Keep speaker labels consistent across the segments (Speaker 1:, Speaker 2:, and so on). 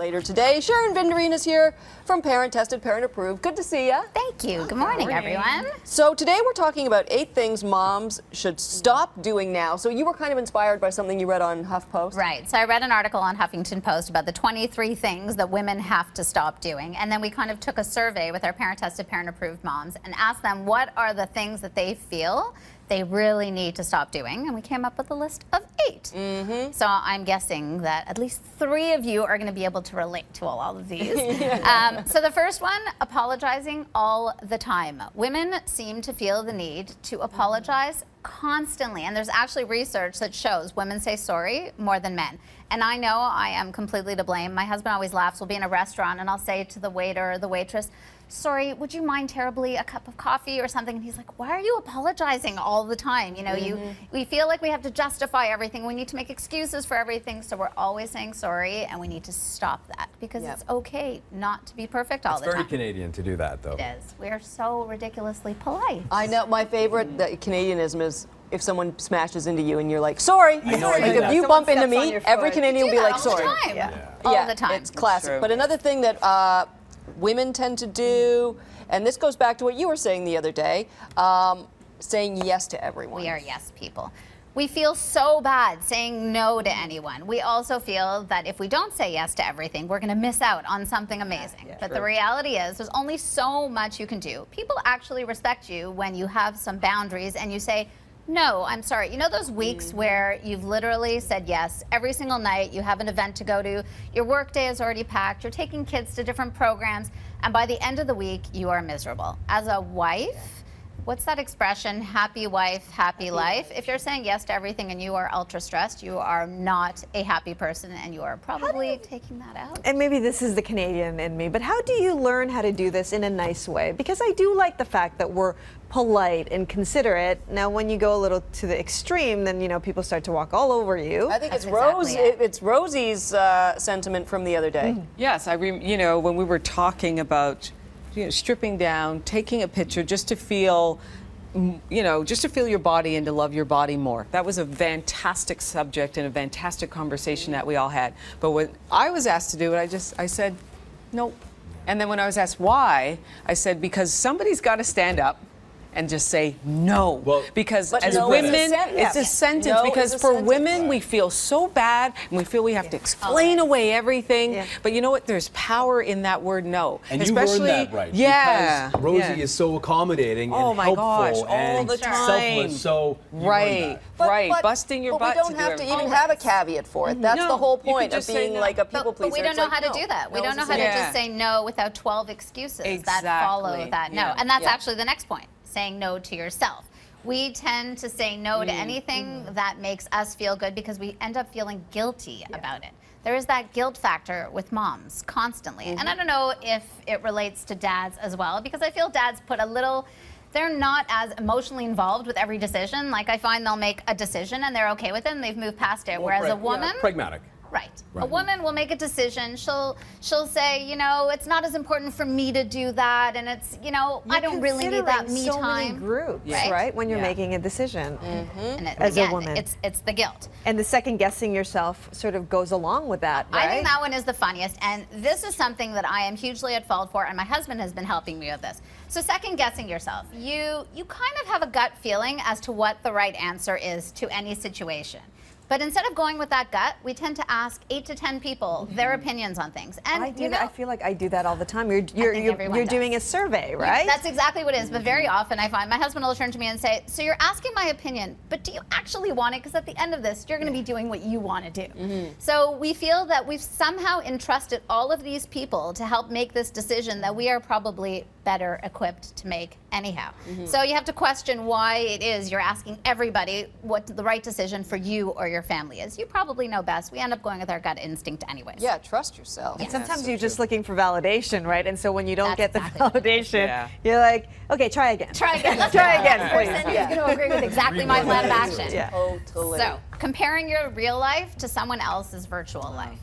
Speaker 1: later today. Sharon Vinderine is here from Parent Tested, Parent Approved. Good to see you.
Speaker 2: Thank you. Good morning, everyone.
Speaker 1: So today we're talking about 8 things moms should stop doing now. So you were kind of inspired by something you read on HuffPost.
Speaker 2: Right. So I read an article on Huffington Post about the 23 things that women have to stop doing. And then we kind of took a survey with our Parent Tested, Parent Approved moms and asked them what are the things that they feel they really need to stop doing, and we came up with a list of 8. So I'm guessing that at least 3 of you are going to be able to relate to all of these. So the first one, apologizing all the time. Women seem to feel the need to apologize constantly, and there's actually research that shows women say sorry more than men. And I know I am completely to blame. My husband always laughs. We'll be in a restaurant and I'll say to the waiter or the waitress, sorry, would you mind terribly a cup of coffee or something? And he's like, why are you apologizing all the time? You know, we feel like we have to justify everything. We need to make excuses for everything. So we're always saying sorry, and we need to stop that because it's okay not to be perfect all the time.
Speaker 3: It's very Canadian to do that, though.
Speaker 2: It is. We are so ridiculously polite.
Speaker 1: I know. My favorite Canadianism is if someone smashes into you and you're like, sorry.
Speaker 3: I know,
Speaker 1: Like if you bump into me, every Canadian will be like, sorry.
Speaker 2: All the time.
Speaker 1: It's classic. But another thing that women tend to do, and this goes back to what you were saying the other day, saying yes to everyone.
Speaker 2: We are yes people. We feel so bad saying no to anyone. We also feel that if we don't say yes to everything, we're going to miss out on something amazing. But the reality is there's only so much you can do. People actually respect you when you have some boundaries and you say, no, I'm sorry. You know those weeks where you've literally said yes every single night, you have an event to go to, your work day is already packed, you're taking kids to different programs, and by the end of the week, you are miserable. As a wife, what's that expression, happy wife, happy life? If you're saying yes to everything and you are ultra stressed, you are not a happy person and you are probably taking that out.
Speaker 4: And maybe this is the Canadian in me, but how do you learn how to do this in a nice way? Because I do like the fact that we're polite and considerate. Now, when you go a little to the extreme, then, you know, people start to walk all over you.
Speaker 1: I think it's Rosie's sentiment from the other day.
Speaker 5: Yes, you know, when we were talking about stripping down, taking a picture just to feel, just to feel your body and to love your body more. That was a fantastic subject and a fantastic conversation that we all had. But when I was asked to do it, I said, nope. And then when I was asked why, I said, because somebody's got to stand up and just say no. Well, because as women, it's a sentence. No, because for women, we feel so bad and we feel we have to explain away everything. But you know what? There's power in that word no.
Speaker 3: And you learned that right.
Speaker 5: Yeah.
Speaker 3: Because Rosie is so accommodating and helpful and selfless. So
Speaker 5: right. Busting your butt.
Speaker 1: But we don't have to even have a caveat for it. That's the whole point of being like a people pleaser.
Speaker 2: But we don't know how to do that. We don't know how to just say no without 12 excuses that follow that no. And that's actually the next point. Saying no to yourself. We tend to say no to anything that makes us feel good because we end up feeling guilty about it. There is that guilt factor with moms constantly. And I don't know if it relates to dads as well, because I feel dads put a little, they're not as emotionally involved with every decision. Like I find they'll make a decision and they're okay with it and they've moved past it. Whereas a woman,
Speaker 3: pragmatic.
Speaker 2: Right. A woman will make a decision. She'll say, you know, it's not as important for me to do that, and it's, you know, I don't really need that me
Speaker 4: so
Speaker 2: time.
Speaker 4: Many groups, right? When you're making a decision
Speaker 2: And
Speaker 4: as a woman,
Speaker 2: it's the guilt.
Speaker 4: And the second guessing yourself sort of goes along with that, right?
Speaker 2: I think that one is the funniest, and this is something that I am hugely at fault for, and my husband has been helping me with this. So second guessing yourself, you kind of have a gut feeling as to what the right answer is to any situation. But instead of going with that gut, we tend to ask 8 to 10 people their opinions on things. And
Speaker 4: I feel like I do that all the time. You're doing a survey, right?
Speaker 2: That's exactly what it is. But very often I find my husband will turn to me and say, so you're asking my opinion, but do you actually want it? Because at the end of this, you're going to be doing what you want to do. So we feel that we've somehow entrusted all of these people to help make this decision that we are probably better equipped to make anyhow. So you have to question why it is you're asking everybody what the right decision for you or your family is. You probably know best. We end up going with our gut instinct anyways.
Speaker 1: Yeah, trust yourself.
Speaker 4: And sometimes you're just looking for validation, right? And so when you don't get the validation, you're like, okay, try again.
Speaker 2: Try again.
Speaker 4: Try again, please.
Speaker 2: Person who's going to agree with exactly my plan of action.
Speaker 1: Totally.
Speaker 2: So comparing your real life to someone else's virtual life.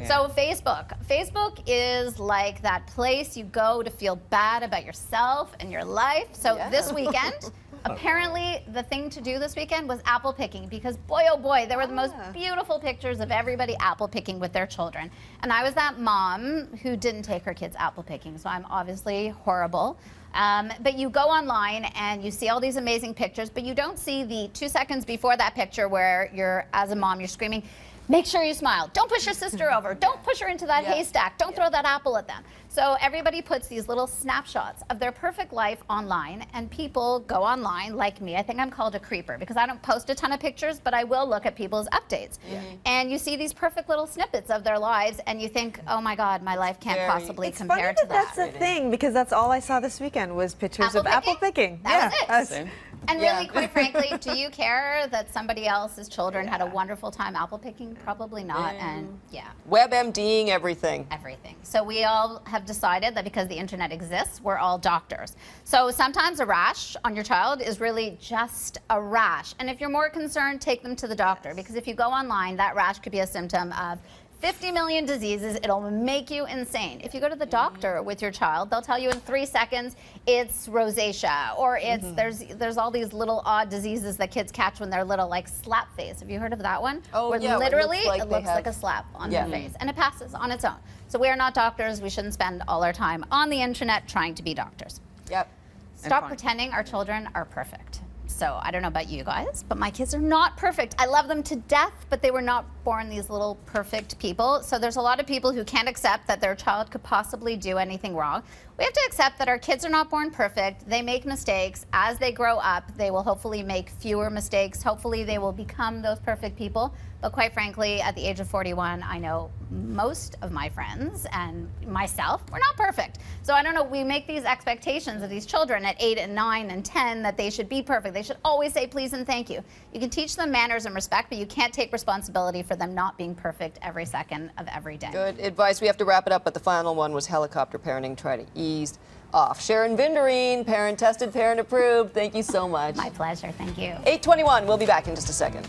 Speaker 2: So Facebook is like that place you go to feel bad about yourself and your life. So this weekend, Apparently, the thing to do this weekend was apple picking because boy, oh boy, there were the most beautiful pictures of everybody apple picking with their children. And I was that mom who didn't take her kids apple picking, so I'm obviously horrible. But you go online and you see all these amazing pictures, but you don't see the 2 seconds before that picture where you're, as a mom, you're screaming, make sure you smile. Don't push your sister over. Don't push her into that haystack. Don't throw that apple at them. So everybody puts these little snapshots of their perfect life online, and people go online, like me. I think I'm called a creeper because I don't post a ton of pictures, but I will look at people's updates. And you see these perfect little snippets of their lives, and you think, oh my God, my life can't possibly compare to that.
Speaker 4: That's the thing, because that's all I saw this weekend was pictures of apple picking.
Speaker 2: That was it. And really, quite frankly, do you care that somebody else's children had a wonderful time apple picking? Probably not. And
Speaker 1: WebMDing everything.
Speaker 2: Everything. So we all have decided that because the internet exists, we're all doctors. So sometimes a rash on your child is really just a rash. And if you're more concerned, take them to the doctor. Because if you go online, that rash could be a symptom of 50 million diseases. It'll make you insane. If you go to the doctor with your child, they'll tell you in 3 seconds it's rosacea, or it's there's all these little odd diseases that kids catch when they're little, like slap face. Have you heard of that one?
Speaker 1: Oh,
Speaker 2: where
Speaker 1: yeah.
Speaker 2: literally it looks like a slap on their face, and it passes on its own. So we are not doctors. We shouldn't spend all our time on the internet trying to be doctors.
Speaker 1: Yep.
Speaker 2: Stop pretending our children are perfect. So I don't know about you guys, but my kids are not perfect. I love them to death, but they were not born these little perfect people. So there's a lot of people who can't accept that their child could possibly do anything wrong. We have to accept that our kids are not born perfect. They make mistakes. As they grow up, they will hopefully make fewer mistakes. Hopefully they will become those perfect people. But quite frankly, at the age of 41, I know most of my friends and myself, we're not perfect. So I don't know, we make these expectations of these children at 8 and 9 and 10 that they should be perfect. They should always say please and thank you. You can teach them manners and respect, but you can't take responsibility for them not being perfect every second of every day.
Speaker 1: Good advice. We have to wrap it up, but the final one was helicopter parenting. Try to ease off. Sharon Vinderine, parent tested, parent approved. Thank you so much.
Speaker 2: My pleasure. Thank you.
Speaker 1: 8:21. We'll be back in just a second.